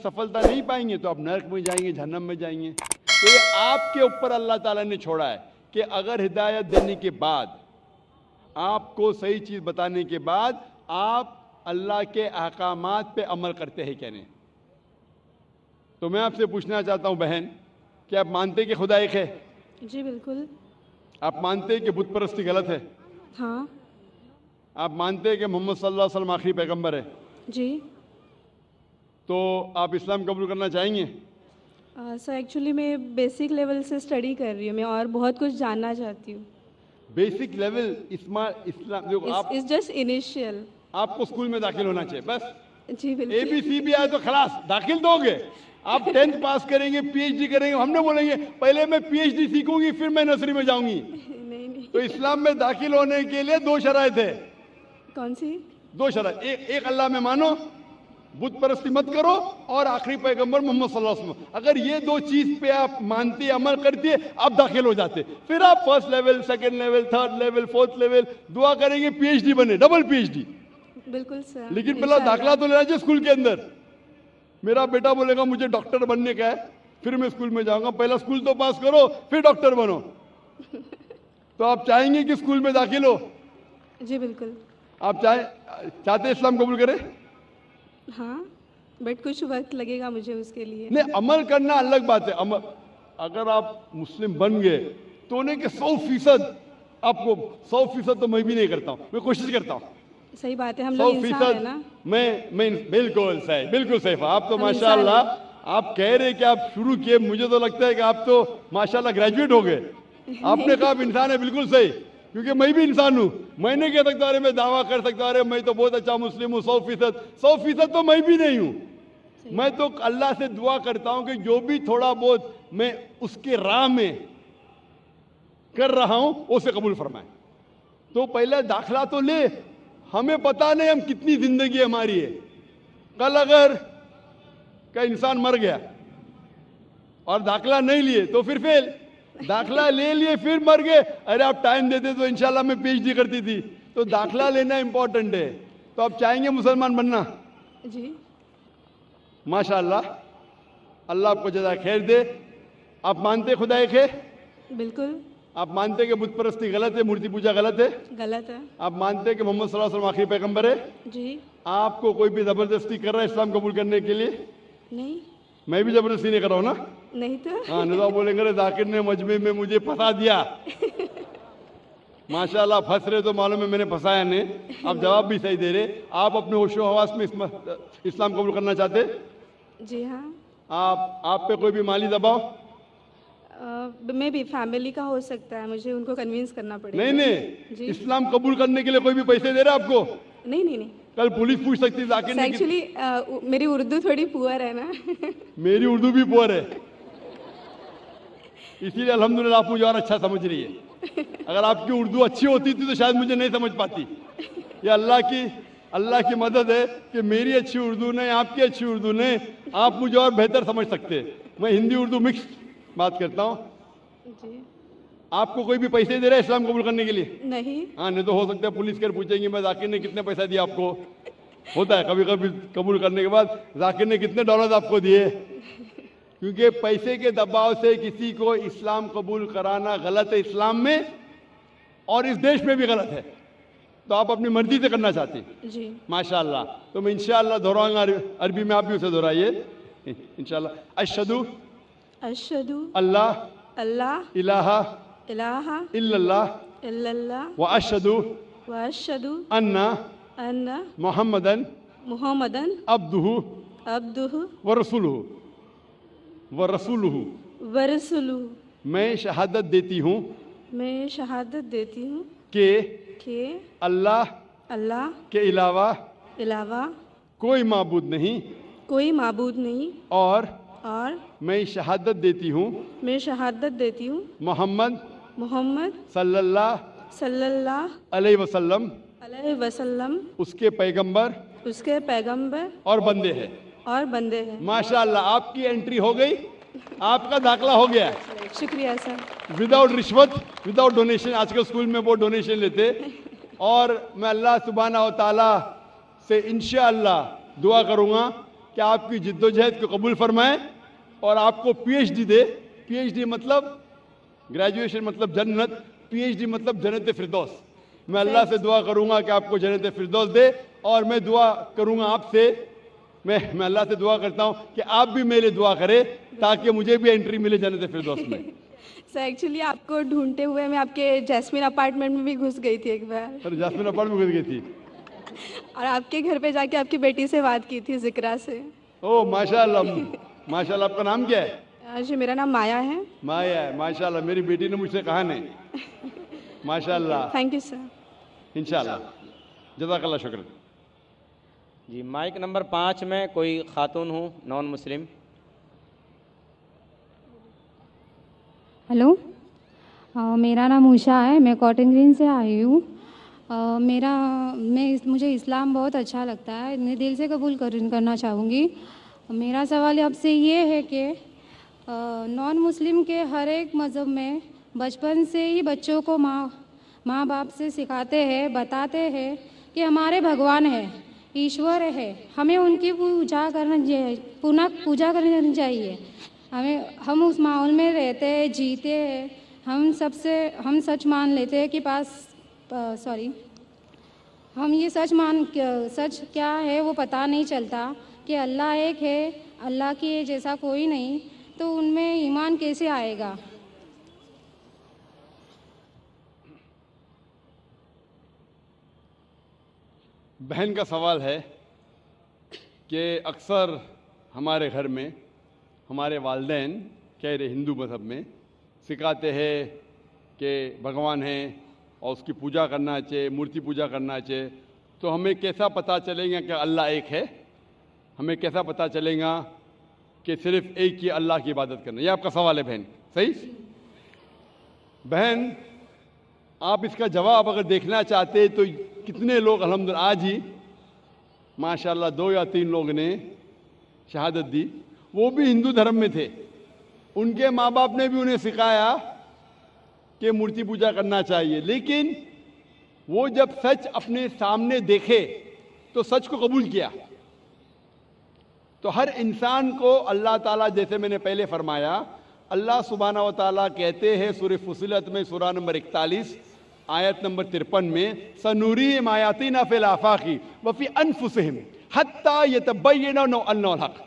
सफलता नहीं पाएंगे तो आप नरक में जाएंगे, जहन्नम में जाएंगे। तो ये आपके ऊपर अल्लाह ताला ने छोड़ा है कि अगर हिदायत देने के बाद, आपको सही चीज़ बताने के बाद आप अल्लाह के अहकामात पे अमल करते हैं क्या नहीं। तो मैं आपसे पूछना चाहता हूँ बहन, कि आप मानते हैं कि खुदा एक है? जी बिल्कुल। आप मानते हैं कि बुत परस्ती गलत है? हाँ। आप मानते हैं कि मोहम्मद सल्लल्लाहु अलैहि वसल्लम आखिरी पैगंबर है? जी। तो आप इस्लाम कबूल करना चाहेंगे? सर एक्चुअली मैं बेसिक लेवल से स्टडी कर रही हूँ, मैं और बहुत कुछ जानना चाहती हूँ। बेसिक लेवल इस्लाम देखो, आप इट्स जस्ट इनिशियल। आपको स्कूल में दाखिल होना चाहिए बस। जी बिल्कुल। ABC भी आए तो खलास दाखिल दोगे। आप 10th पास करेंगे, PhD करेंगे, हमने बोलेंगे पहले मैं PhD सीखूंगी फिर मैं नर्सरी में जाऊंगी। नहीं नहीं। तो इस्लाम में दाखिल होने के लिए 2 शराइत है। कौन सी? 2 शराइत, एक अल्लाह में मानो, बुत परस्ती मत करो, और आखिरी पैगंबर मोहम्मद सल्लल्लाहु अलैहि वसल्लम। अगर ये 2 चीज पे आप मानते, अमल करते, आप दाखिल हो जाते। फिर आप first level, second level, third level, fourth level दुआ करेंगे, PhD बने, डबल PhD। बिल्कुल सर। लेकिन पहला दाखिला तो लेना चाहिए स्कूल के अंदर। मेरा बेटा बोलेगा मुझे डॉक्टर बनने का है, फिर मैं स्कूल में जाऊंगा। पहला स्कूल तो पास करो फिर डॉक्टर बनो। तो आप चाहेंगे कि स्कूल में दाखिल हो? जी बिल्कुल। आप चाहते इस्लाम कबूल करें? हाँ, बट कुछ वक्त लगेगा मुझे उसके लिए। नहीं, अमल करना अलग बात है। अमल, अगर आप मुस्लिम बन गए तो नहीं कि 100% आपको 100% तो मैं भी नहीं करता हूँ, मैं कोशिश करता हूँ। सही बात है, हम लोग इंसान है ना। मैं बिल्कुल सही। आप तो माशाल्लाह, आप कह रहे कि आप शुरू किए, मुझे तो लगता है कि आप तो माशाल्लाह ग्रेजुएट हो गए। आपने कहा आप इंसान है, बिल्कुल सही, क्योंकि मैं भी इंसान हूँ। मैं नहीं कह सकता अरे मैं दावा कर सकता अरे मैं तो बहुत अच्छा मुस्लिम हूँ 100% तो मैं भी नहीं हूँ। मैं तो अल्लाह से दुआ करता हूँ कि जो भी थोड़ा बहुत मैं उसके राह में कर रहा हूँ उसे कबूल फरमाए। तो पहले दाखिला तो ले, हमें पता नहीं हम कितनी जिंदगी हमारी है। कल अगर का इंसान मर गया और दाखिला नहीं लिए तो फिर फेल, दाखिला ले लिए फिर मर गए, अरे आप टाइम देते तो इंशाल्लाह मैं PhD करती थी। तो दाखिला लेना इंपॉर्टेंट है। तो आप चाहेंगे मुसलमान बनना? जी माशाल्लाह, अल्लाह आपको जज़ा खैर दे। आप मानते खुदा एक है? बिल्कुल। आप मानते कि बुत परस्ती गलत है, मूर्ति पूजा गलत है? गलत है। आप मानते कि मोहम्मद सल्लल्लाहु अलैहि वसल्लम आखिरी पैगंबर है? जी। आपको कोई भी जबरदस्ती कर रहा है इस्लाम कबूल करने के लिए? नहीं। मैं भी जबरदस्ती नहीं कर रहा हूँ ना। नहीं तो। हाँ, नहीं तो बोलेंगे रे जाकिर ने मजमे में मुझे फंसा दिया। माशाल्लाह फंस रहे तो मालूम है मैंने फंसाया नहीं। आप जवाब भी सही दे रहे। आप अपने होशो हवास में इस्लाम कबूल करना चाहते? जी हाँ। आप पे कोई भी माली दबाव? मे भी फैमिली का हो सकता है, मुझे उनको कन्विंस करना पड़ेगा। नहीं, इस्लाम कबूल करने के लिए कोई भी पैसे दे रहा है आपको? नहीं। कल पुलिस पूछ सकती है जाकिर ने। एक्चुअली मेरी उर्दू थोड़ी पुअर है ना। मेरी उर्दू भी पुअर है, इसीलिए अल्हम्दुलिल्लाह आप मुझे और अच्छा समझ रही है। अगर आपकी उर्दू अच्छी होती थी तो शायद मुझे नहीं समझ पाती। ये अल्लाह की मदद है कि मेरी अच्छी उर्दू ने, आपकी अच्छी उर्दू ने आप मुझे और बेहतर समझ सकते हैं। मैं हिंदी उर्दू मिक्स बात करता हूँ। जी। आपको कोई भी पैसे दे रहा है इस्लाम कबूल करने के लिए? नहीं। हाँ, नहीं तो हो सकता है पुलिस कर पूछेंगे मैं जाकिर ने कितने पैसा दिया आपको। होता है कभी कभी कबूल करने के बाद जाकिर ने कितने डॉलर आपको दिए। क्योंकि पैसे के दबाव से किसी को इस्लाम कबूल कराना गलत है इस्लाम में, और इस देश में भी गलत है। तो आप अपनी मर्जी से करना चाहते हैं। जी। माशाल्लाह। तो मैं इंशाल्लाह दोहराऊंगा, अरबी में आप भी उसे दोहराइए इंशाल्लाह। अशहदु अल्लाह इलाहा इल्लल्लाह व अशहदु अन्ना मुहम्मदन अब्दुहु व रसूलुहु। मैं शहादत देती हूँ कि अल्लाह के अलावा कोई माबूद नहीं, और मैं शहादत देती हूँ मोहम्मद सल्लल्लाहु अलैहि वसल्लम उसके पैगंबर और बंदे हैं। माशाल्लाह, आपकी एंट्री हो गई, आपका दाखला हो गया। शुक्रिया सर। विदाउट रिश्वत, विदाउट डोनेशन। आजकल स्कूल में वो डोनेशन लेते। और मैं अल्लाह सुब्हाना व तआला से इंशाअल्लाह दुआ करूँगा कि کہ آپ کی جدوجہد کو قبول فرمائے اور آپ کو پی ایچ ڈی دے. پی ایچ ڈی مطلب گریجویشن مطلب جنت, پی ایچ ڈی مطلب جنت فردوس. میں اللہ سے دعا کروں گا کہ آپ کو جنت فردوس دے, اور میں دعا کروں گا آپ سے, میں اللہ سے دعا کرتا ہوں کہ آپ بھی میرے لیے دعا کرے تاکہ مجھے بھی انٹری ملے جنت فردوس میں. سر ایکچولی آپ کو ڈھونڈتے ہوئے میں آپ کے جیسمین اپارٹمنٹ میں بھی گھس گئی تھی ایک بار. سر جاسمین اپارٹمنٹ میں گھس گئی تھی, اور آپ کے گھر پہ جا کے آپ کی بیٹی سے بات کی تھی ذکرا سے. او ماشاء اللہ, ماشاء اللہ. آپ کا نام کیا ہے؟ جی میرا نام مایا ہے. مایا ہے, ماشاء اللہ. میری بیٹی نے مجھ سے کہا نہیں. ماشاء اللہ, تھینک یو سر. انشاءاللہ. جزاک اللہ, شکر. جی مائک نمبر 5 میں کوئی خاتون ہوں نان مسلم. ہلو, میرا نام اوشا ہے, میں کاٹن گرین سے آئی ہوں. مجھے اسلام بہت اچھا لگتا ہے, میں دل سے قبول کرنا چاہوں گی. میرا سوال آپ سے یہ ہے کہ نان مسلم کے ہر ایک مذہب میں بچپن سے ہی بچوں کو ماں باپ سے سکھاتے ہیں, بتاتے ہیں کہ ہمارے بھگوان ہے, ایشور ہے, ہمیں ان کی پوجا کرنی چاہیے. ہم اس ماحول میں رہتے ہیں, جیتے ہیں. ہم سچ مان لیتے ہیں کہ ہم یہ سچ کیا ہے وہ پتہ نہیں چلتا کہ اللہ ایک ہے, اللہ کے جیسا کوئی نہیں, تو ان میں ایمان کیسے آئے گا؟ بہن کا سوال ہے کہ اکثر ہمارے گھر میں ہمارے والدین کہہ رہے ہندو مذہب میں سکھاتے ہیں کہ بھگوان ہیں اور اس کی پوجا کرنا چاہیے, مورتی پوجا کرنا چاہیے. تو ہمیں کیسا پتہ چلے گا کہ اللہ ایک ہے؟ ہمیں کیسا پتہ چلے گا کہ صرف ایک ہی اللہ کی عبادت کرنا؟ یہ آپ کا سوال ہے بہن, صحیح؟ بہن, آپ اس کا جواب اگر دیکھنا چاہتے تو کتنے لوگ الحمدللہ آج ہی ماشاءاللہ 2 یا 3 لوگ نے شہادت دی, وہ بھی ہندو دھرم میں تھے. ان کے ماں باپ نے بھی انہیں سکھایا کہ مورتی پوجا کرنا چاہیے, لیکن وہ جب سچ اپنے سامنے دیکھے تو سچ کو قبول کیا. تو ہر انسان کو اللہ تعالیٰ, جیسے میں نے پہلے فرمایا, اللہ سبحانہ و تعالیٰ کہتے ہیں سورہ فصلت میں سورہ نمبر 41 آیت نمبر 53 میں, سنوریم آیاتنا فی الآفاق وفی انفسہم حتی یتبین انہ الحق,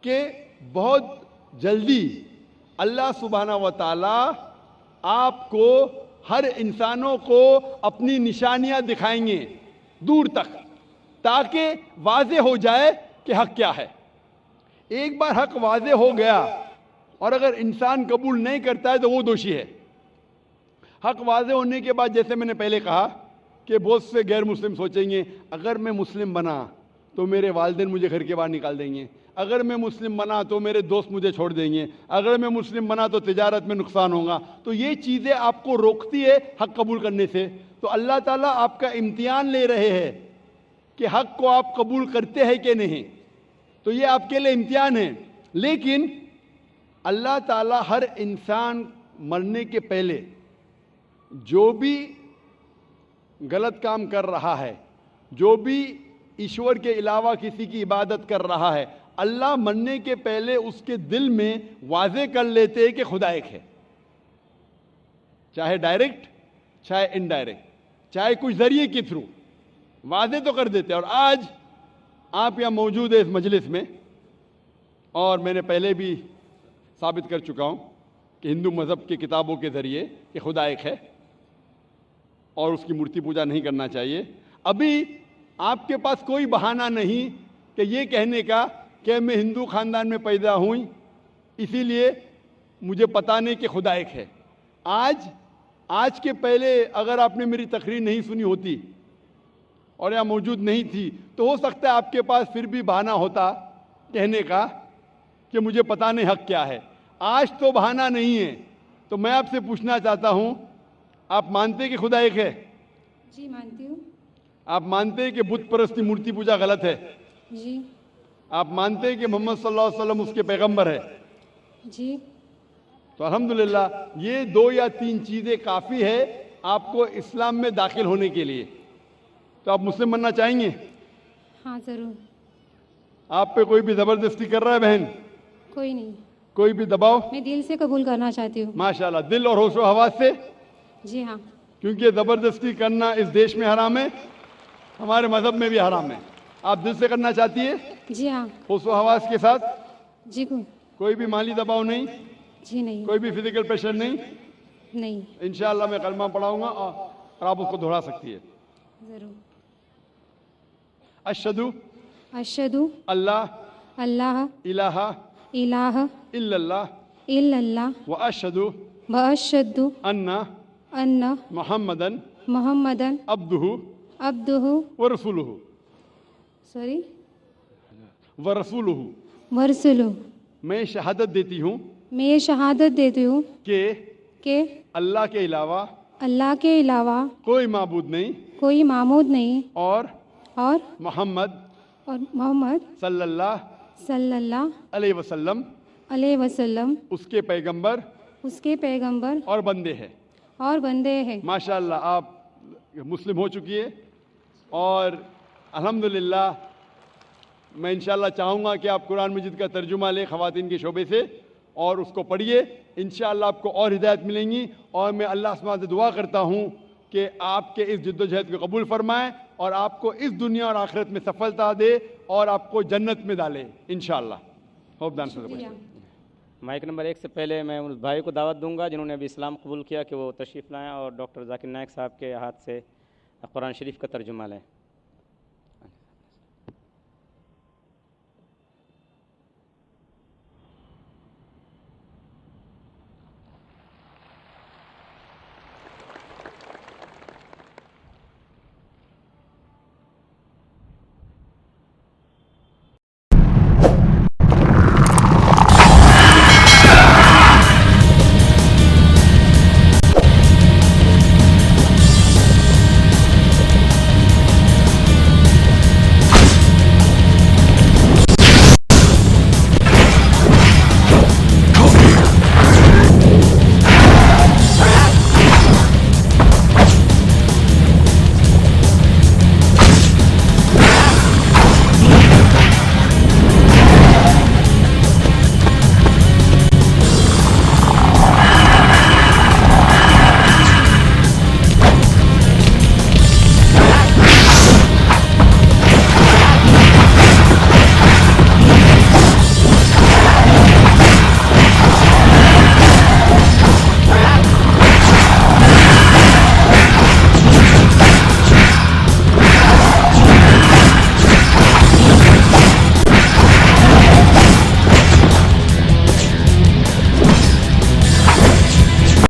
کہ بہت جلدی اللہ سبحانہ و تعالیٰ آپ کو, ہر انسانوں کو اپنی نشانیاں دکھائیں گے دور تک, تاکہ واضح ہو جائے کہ حق کیا ہے. ایک بار حق واضح ہو گیا اور اگر انسان قبول نہیں کرتا ہے تو وہ دوشی ہے. حق واضح ہونے کے بعد, جیسے میں نے پہلے کہا کہ بہت سے غیر مسلم سوچیں گے اگر میں مسلم بنا تو میرے والدین مجھے گھر کے باہر نکال دیں گے, اگر میں مسلم بنا تو میرے دوست مجھے چھوڑ دیں گے, اگر میں مسلم بنا تو تجارت میں نقصان ہوگا. تو یہ چیزیں آپ کو روکتی ہے حق قبول کرنے سے. تو اللہ تعالیٰ آپ کا امتحان لے رہے ہیں کہ حق کو آپ قبول کرتے ہیں کہ نہیں. تو یہ آپ کے لیے امتحان ہے. لیکن اللہ تعالیٰ ہر انسان مرنے کے پہلے جو بھی غلط کام کر رہا ہے, جو بھی ایشور کے علاوہ کسی کی عبادت کر رہا ہے, اللہ مرنے کے پہلے اس کے دل میں واضح کر لیتے ہیں کہ خدا ایک ہے, چاہے ڈائریکٹ چاہے انڈائریکٹ, چاہے کچھ ذریعے کے تھرو واضح تو کر دیتے. اور آج آپ یہاں موجود ہیں اس مجلس میں, اور میں نے پہلے بھی ثابت کر چکا ہوں کہ ہندو مذہب کی کتابوں کے ذریعے کہ خدا ایک ہے اور اس کی مورتی پوجا نہیں کرنا چاہیے. ابھی آپ کے پاس کوئی بہانہ نہیں کہ یہ کہنے کا کہ میں ہندو خاندان میں پیدا ہوں اسی لیے مجھے پتہ نہیں کہ خدا ایک ہے. آج کے پہلے اگر آپ نے میری تقریر نہیں سنی ہوتی اور یہاں موجود نہیں تھی تو ہو سکتا ہے آپ کے پاس پھر بھی بہانہ ہوتا کہنے کا کہ مجھے پتہ نہیں حق کیا ہے. آج تو بہانہ نہیں ہے. تو میں آپ سے پوچھنا چاہتا ہوں, آپ مانتے ہیں کہ خدا ایک ہے؟ جی مانتی ہوں. آپ مانتے ہیں کہ بت پرستی مورتی پوجا غلط ہے؟ جی. آپ مانتے ہیں کہ محمد صلی اللہ علیہ وسلم اس کے پیغمبر ہے؟ جی. تو الحمدللہ یہ 2 یا 3 چیزیں کافی ہے آپ کو اسلام میں داخل ہونے کے لیے. تو آپ مسلم بننا چاہیں گے؟ ہاں ضرور. आप पे कोई भी ज़बरदस्ती कर रहा है बहन? कोई नहीं, कोई भी दबाव? मैं दिल से कबूल करना चाहती हूँ। माशाल्लाह, दिल और होशो हवास से, जी हाँ। क्योंकि ज़बरदस्ती करना इस देश में हराम है, हमारे मज़हब में भी हराम है। आप दिल से करना चाहती है, जी हाँ। होशो हवास के साथ? जी कोई भी माली दबाव नहीं, जी नहीं, कोई भी फिजिकल प्रेशर नहीं। नहीं। इंशाअल्लाह मैं कलमा पढ़ाऊंगा और आप उसको दोहरा सकती है। ज़रूर। अशहदु अशहदु अल्लाह अल्लाह इलाहा इलाहा इल्लल्लाह इल्लल्लाह व अशहदु व अशहदु अन्ना अन्ना मुहम्मदन मुहम्मदन अब्दुहु अब्दुहु व रसूलुहु सॉरी व रसूलुहु। वरसुलु। मैं शहादत देती हूँ मैं ये शहादत देती हूँ कि अल्लाह के अलावा कोई माबूद नहीं कोई मामूद नहीं और मोहम्मद सल्लल्लाहु अलैहि वसल्लम उसके पैगंबर और बंदे हैं। माशाअल्लाह, आप मुस्लिम हो चुकी है और अल्हम्दुलिल्लाह मैं इंशाअल्लाह चाहूँगा कि आप कुरान मजीद का तर्जुमा लें ख़वातीन के शोबे से और उसको पढ़िए। इंशाअल्लाह आपको और हिदायत मिलेंगी और मैं अल्लाह सुब्हानहू से दुआ करता हूँ कि आपके इस जद्दोजहद को कबूल फरमाए और आपको इस दुनिया और आखिरत में सफलता दे और आपको जन्नत में डाले इंशाअल्लाह। होप दान से माइक नंबर 1 से पहले मैं उस भाई को दावत दूंगा जिन्होंने अभी इस्लाम कबूल किया कि वो तशरीफ़ लाएँ और डॉक्टर जाकिर नायक साहब के हाथ से कुरान शरीफ का तर्जुमा लें।